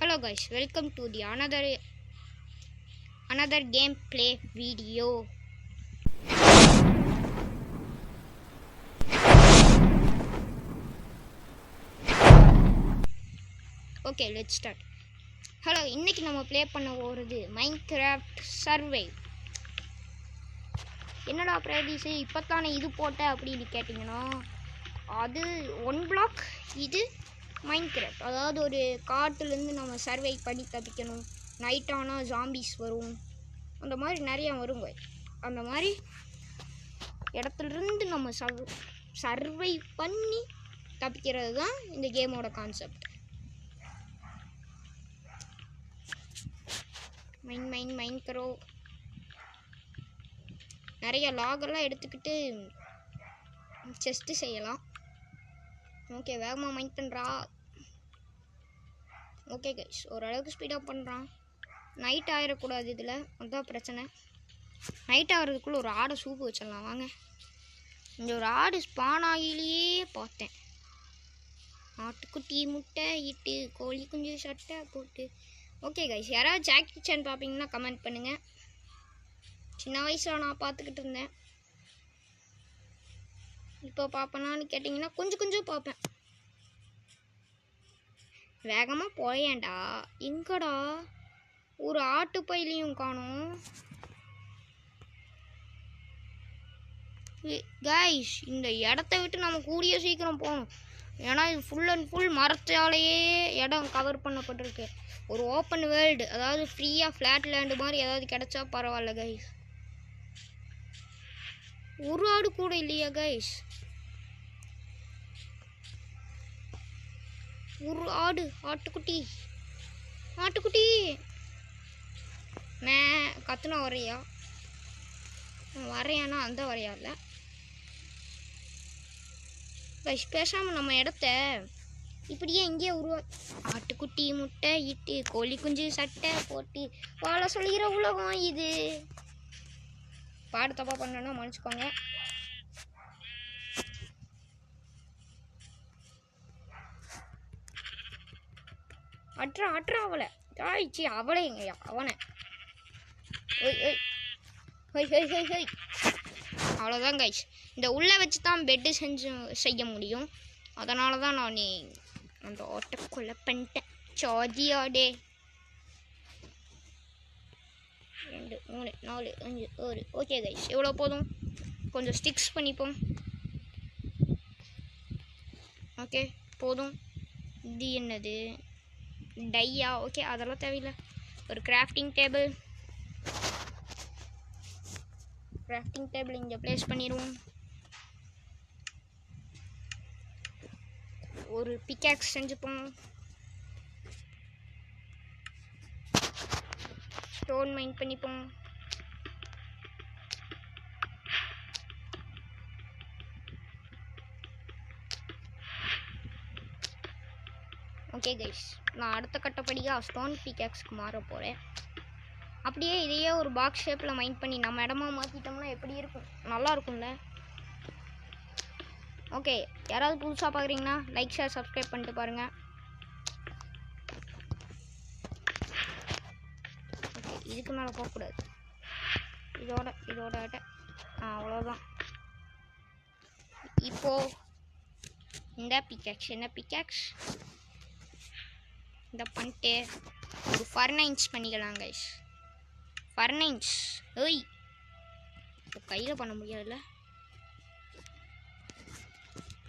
Hello guys, welcome to the another gameplay video. Okay, let's start. Hello, இன்னைக்கு நம்ம play பண்ண போறது Minecraft survey. என்னடா பிரதீஷ் இப்போத்தானே இது போட்ட அப்படின்னு கேட்டிங்கன்னா, அது 1 பிளாக், இது மைன்கிராஃப்ட். அதாவது ஒரு காட்டுலேருந்து நம்ம சர்வை பண்ணி தப்பிக்கணும். நைட் ஆனால் ஜாம்பிஸ் வரும், அந்த மாதிரி நிறையா வருங்க. அந்த மாதிரி இடத்துலேருந்து நம்ம சர்வை பண்ணி தப்பிக்கிறது தான் இந்த கேமோட கான்செப்ட். மைன் கரோ நிறைய லாகெல்லாம் எடுத்துக்கிட்டு செஸ்ட்டு செய்யலாம். ஓகே, வேகமாக மைண்ட் பண்ணுறா. ஓகே கைஸ், ஓரளவுக்கு ஸ்பீடாக பண்ணுறான். நைட் ஆகிடக்கூடாது, இதில் அதுதான் பிரச்சனை. நைட் ஆகிறதுக்குள்ளே ஒரு ஆடை சூப்பு வச்சிடலாம் வாங்க. இந்த ஒரு ஆடு ஸ்பான் ஆகிலேயே பார்த்தேன். ஆட்டுக்குட்டி முட்டை இட்டு கோழி குஞ்சு சட்டை போட்டு. ஓகே கைஸ், யாராவது ஜாக்கி சான் பார்ப்பீங்கன்னா கமெண்ட் பண்ணுங்கள். சின்ன வயசில் நான் பார்த்துக்கிட்டு இருந்தேன். இப்போ பார்ப்பேனான்னு கேட்டிங்கன்னா கொஞ்சம் பார்ப்பேன். வேகமாக போயேன்டா. எங்கடா ஒரு ஆட்டு பையிலையும் காணும். கைஸ், இந்த இடத்த விட்டு நம்ம கூடிய சீக்கிரம் போகணும். ஏன்னா இது ஃபுல் அண்ட் ஃபுல் மரத்தாலேயே இடம் கவர் பண்ணப்பட்டிருக்கு. ஒரு ஓப்பன் வேர்ல்டு, அதாவது ஃப்ரீயாக ஃப்ளாட் லேண்டு மாதிரி ஏதாவது கிடைச்சா பரவாயில்ல கைஸ். ஒரு ஆடு கூட இல்லையா கைஸ்? ஒரு ஆடு, ஆட்டுக்குட்டி மே கத்துனா வரையா வரையானா அந்த வரையா இல்லை கைஸ். பேசாமல் நம்ம இடத்த இப்படியே இங்கேயே ஆட்டுக்குட்டி முட்டை இட்டு கோழி குஞ்சு சட்டை போட்டு வாழ சொல்லிக்கிற உலகம் இது. பாடு தப்பா பண்ணனா மன்னிச்சுக்கோங்க. அட்ரா அவளை ஆயிடுச்சு. அவளை எங்கயா அவனை. அவ்வளோதான் கைஸ். இந்த உள்ளே வச்சு தான் பெட்டு செய்ய முடியும். அதனால தான் நான் அந்த ஆட்டை கொலை பண்ணிட்டேன். சாதியாடே 2 3 4 5 6. ஓகே கைஸ், எவ்வளோ போதும். கொஞ்சம் ஸ்டிக்ஸ் பண்ணிப்போம். ஓகே போதும். இது என்னது டையா? ஓகே, அதெல்லாம் தேவையில்லை. ஒரு கிராஃப்டிங் டேபிள் இங்கே ப்ளேஸ் பண்ணிடுவோம். ஒரு பிக்காக்ஸ் செஞ்சுப்போம். ஸ்டோன் மைன் பண்ணிப்போம். ஓகே கைஸ், நான் அடுத்த கட்டப்படியாக ஸ்டோன் பிக்காக்ஸ்க்கு மாற போகிறேன். அப்படியே இதையே ஒரு பாக்ஸ் ஷேப்பில் மைண்ட் பண்ணி நம்ம இடமா மாற்றிட்டோம்னா எப்படி இருக்கும்? நல்லா இருக்கும்ல. ஓகே, யாராவது புதுசாக பார்க்குறீங்கன்னா லைக் ஷேர் சப்ஸ்கிரைப் பண்ணிட்டு பாருங்கள். ஓகே, இதுக்கு மேலே போகக்கூடாது. இதோட அவ்வளோதான். இப்போது இந்த பிக்காக்ஸ் என்ன பிக்காக்ஸ் இந்த பண்ணிட்டு ஒரு ஃபர்னைன்ஸ் பண்ணிக்கலாம் கைஸ். ஃபர்னைன்ஸ் ஓய் இப்போ கையில் பண்ண முடியாதுல்ல.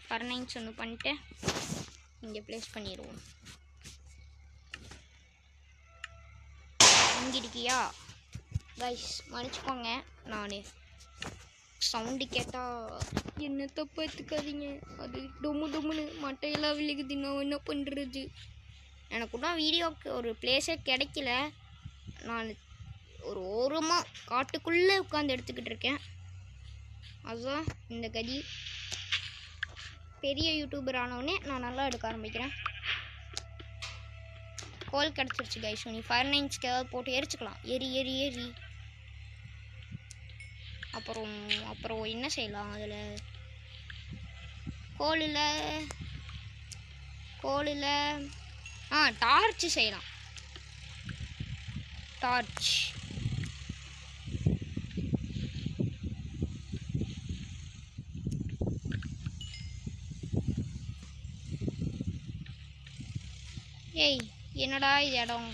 ஃபர்னைன்ஸ் ஒன்று பண்ணிட்டு இங்கே ப்ளேஸ் பண்ணிடுவோம். இங்கே இருக்கியா கைஸ்? மன்னிச்சுக்கோங்க, நான் சவுண்டு கேட்டால் என்ன தப்பு எடுத்துக்காதீங்க. அது டொம்முன்னு மட்டையெல்லாம் விழுகுது. நான் என்ன பண்ணுறது? எனக்கு கூட வீடியோவுக்கு ஒரு பிளேஸே கிடைக்கல. நான் ஒரு ஓரமாக காட்டுக்குள்ளே உட்காந்து எடுத்துக்கிட்டு இருக்கேன். அதுதான் இந்த கதி. பெரிய யூடியூபர் ஆனவுடனே நான் நல்லா எடுக்க ஆரம்பிக்கிறேன். கோல் கிடச்சிருச்சு கைஸ். நீ ஃபர்னைன்ஸ்க்கு ஏதாவது போட்டு எரிச்சுக்கலாம். ஏறி அப்புறம் என்ன செய்யலாம் அதில்? கோலில் டார்ச்சு செய்யலாம். டார்ச். ஏய் என்னடா இது இடம்?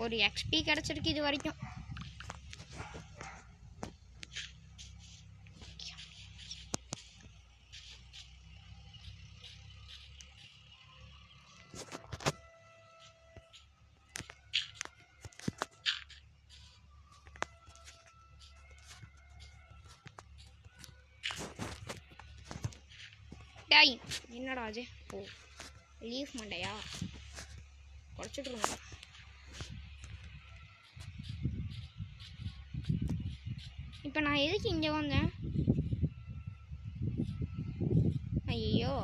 ஒரு எக்ஸ்பி கிடைச்சிருக்கு இது வரைக்கும். டாய் என்னடா அது? ஓ லீஃப் மண்டையா? குறைச்சிட்ருங்க. இப்போ நான் எதுக்கு இங்கே வந்தேன்? ஐயோ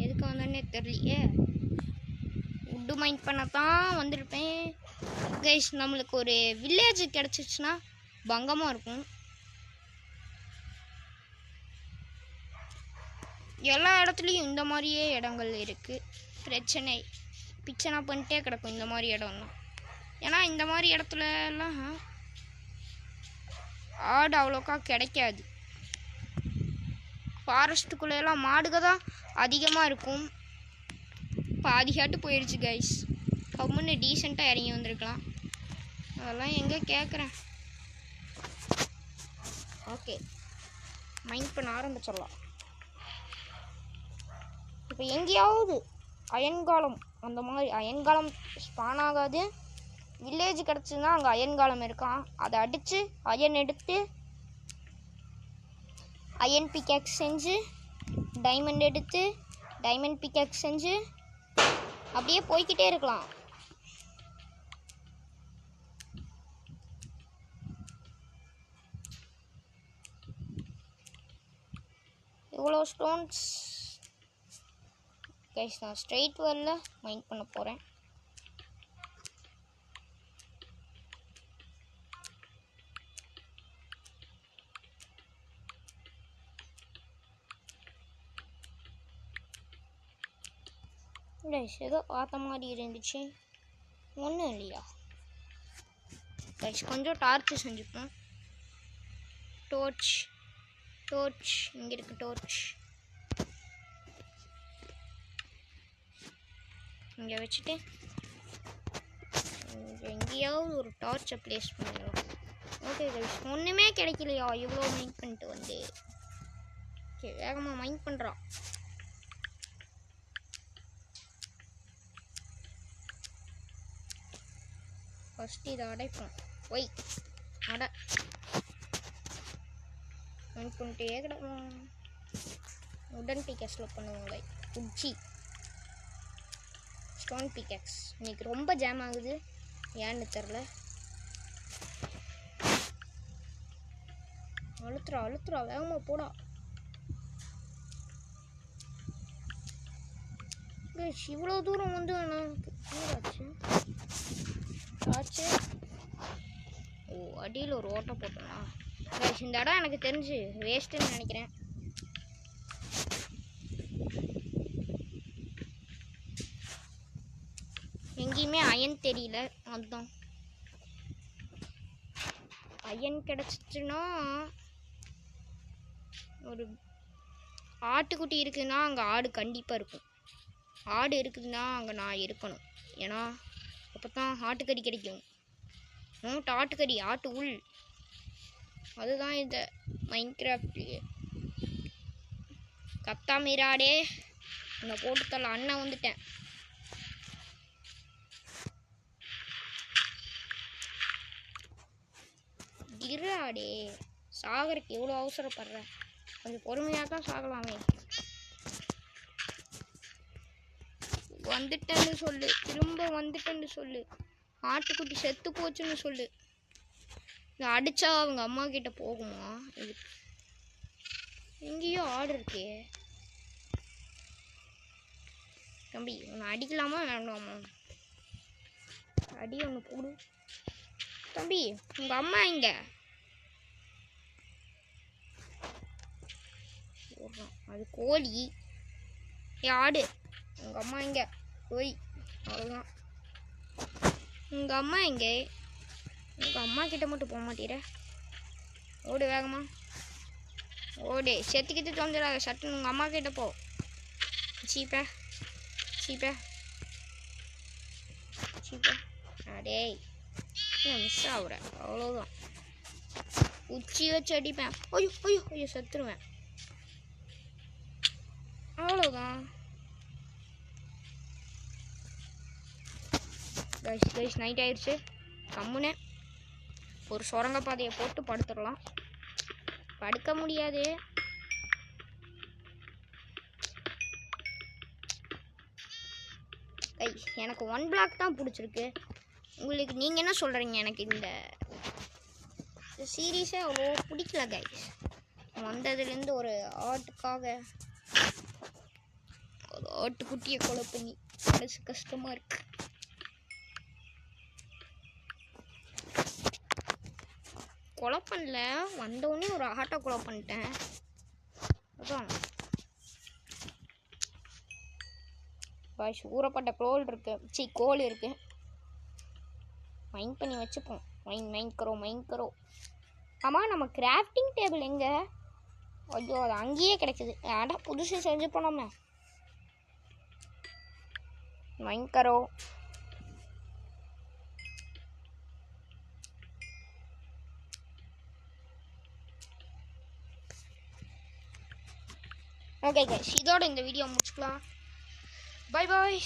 எதுக்கு வந்தேன்னே தெரியலையே. உட்டு மைண்ட் பண்ணத்தான் வந்திருப்பேன். கைஸ் நம்மளுக்கு ஒரு வில்லேஜ் கிடச்சிச்சுன்னா பங்கமாக இருக்கும். எல்லா இடத்துலையும் இந்த மாதிரியே இடங்கள் இருக்குது. பிரச்சனை பண்ணிட்டே கிடக்கும் இந்த மாதிரி இடம் தான். ஏன்னா இந்த மாதிரி இடத்துலலாம் ஆடு அவ்வளோக்கா கிடைக்காது. ஃபாரஸ்ட்டுக்குள்ளெல்லாம் மாடுக தான் அதிகமாக இருக்கும். பாதிகாட்டு போயிடுச்சு கைஸ். கம்முன்னு டீசெண்டாக இறங்கி வந்திருக்கலாம். அதெல்லாம் எங்கே கேட்குறேன். ஓகே மைண்ட் பண்ண ஆரம்பிச்சிடலாம். இப்போ எங்கேயாவது அயன்காலம் அந்த மாதிரி அயன்காலம் ஸ்பான் ஆகாது. வில்லேஜ் கிடச்சுன்னா அங்கே அயன்காலம் இருக்கான். அதை அடித்து அயன் எடுத்து அயன் பிக்காக்ஸ் செஞ்சு டைமண்ட் எடுத்து டைமண்ட் பிக்காக்ஸ் செஞ்சு அப்படியே போய்கிட்டே இருக்கலாம். இவ்வளோ ஸ்டோன்ஸ் கைஸ். நான் ஸ்ட்ரெயிட் வரல மைண்ட் பண்ண போகிறேன். கைஸ் ஏதோ பார்த்த மாதிரி இருந்துச்சு. ஒன்றும் இல்லையா கைஸ்? கொஞ்சம் டார்ச் செஞ்சுப்போம். டோர்ச் இங்கே இருக்கு. டோர்ச் இங்கே வச்சுட்டு எங்கேயாவது ஒரு டார்ச்சை ப்ளேஸ் பண்ணிடலாம். ஓகே கைஸ் ஒன்றுமே கிடைக்கலையா? இவ்வளோ மைண்ட் பண்ணிட்டு வந்து ஓகே வேகமாக மைண்ட் பண்ணுறான். ஃபஸ்ட்டு இதை அடைப்போம். ஒய் அடை மைண்ட் பண்ணிட்டே கிடக்கும். உடன் பிக்கெக்ஸில் பண்ணுவாங்க. உச்சி ஸ்டோன் பிக்கெக்ஸ் இன்னைக்கு ரொம்ப ஜாம் ஆகுது, ஏன்னு தெரில. அழுத்துறா வேகமாக போடா. இவ்வளோ தூரம் வந்து ஆச்சு. ஓ அடியில் ஒரு ஓட்டை போட்டோம்னா இந்த இடம் எனக்கு தெரிஞ்சு வேஸ்ட்டுன்னு நினைக்கிறேன். எங்கேயுமே அயன் தெரியல. அதுதான் அயன் கிடச்சிச்சுன்னா ஒரு ஆட்டுக்குட்டி இருக்குதுன்னா அங்கே ஆடு கண்டிப்பாக இருக்கும். ஆடு இருக்குதுன்னா அங்கே நான் இருக்கணும். ஏன்னா அப்போ தான் ஆட்டுக்கறி கிடைக்கும். ஆட்டுக்கறி ஆட்டு உள் அதுதான் இந்த மைன்கிராஃப்ட்லேயே. கத்தாமீராடே உன்னை போட்டு தரல. அண்ணன் வந்துட்டேன். இராடே சாகருக்கு எவ்வளோ அவசரப்படுற? கொஞ்சம் பொறுமையாக தான் சாகலாமே. வந்துட்டேன்னு சொல்லு, திரும்ப வந்துட்டேன்னு சொல்லு. ஆட்டுக்குட்டி செத்து போச்சுன்னு சொல்லு. இதை அடித்தா அவங்க அம்மா கிட்ட போகுமா? இது எங்கேயோ ஆடு இருக்கே. தம்பி உன்னை அடிக்கலாமா வேண்டாமா? அடி ஒன்று போடு. தம்பி உங்கள் அம்மா எங்க? அது கோழி. ஆடு உங்கள் அம்மா எங்க? ஒய் அவ்வளோதான். உங்கள் அம்மா எங்கே? உங்கள் அம்மா கிட்ட மட்டும் போக மாட்டேற. ஓடு வேகமா ஓடு. செத்துக்கிட்டு தொலைஞ்சிடாத. சட்டுன்னு உங்கள் அம்மா கிட்ட போ. சீப்பே சீப்பே சீப்பே. அடே மிஸ் ஆகுற. அவ்வளோதான். உச்சி வச்சு அடிப்பேன். ஐயோ ஐயோ ஐயோ செத்துருவேன். அவ்வளோதான். கைஸ் நைட் ஆயிடுச்சு. கம்முன்னு ஒரு சுரங்க பாதையை போட்டு படுத்துடலாம். படுக்க முடியாது. கைஸ் எனக்கு 1 பிளாக் தான் பிடிச்சிருக்கு. உங்களுக்கு நீங்கள் என்ன சொல்கிறீங்க? எனக்கு இந்த சீரீஸே அவ்வளோ பிடிக்கல கைஸ். வந்ததுலேருந்து ஒரு ஆட்டுக்காக ஒரு ஆட்டுக்குட்டியை கொலை பண்ணி மனசு கஷ்டமாக இருக்கு. கொலை பண்ணல, வந்தோடனே ஒரு ஆட்டை கொலை பண்ணிட்டேன். அதான் ஊறப்பட்ட கோல் இருக்கு. மைண்ட் பண்ணி வச்சுப்போம். மைண்ட் கரோ. ஆமாம், நம்ம கிராஃப்டிங் டேபிள் எங்கே? ஐயோ அது அங்கேயே கிடைக்குது. ஆடா புதுசு செஞ்சு போனோம்னா. மைண்ட் கரோ. ஓகே கைஸ், இதோட இந்த வீடியோ முடிச்சுக்கலாம். Bye bye.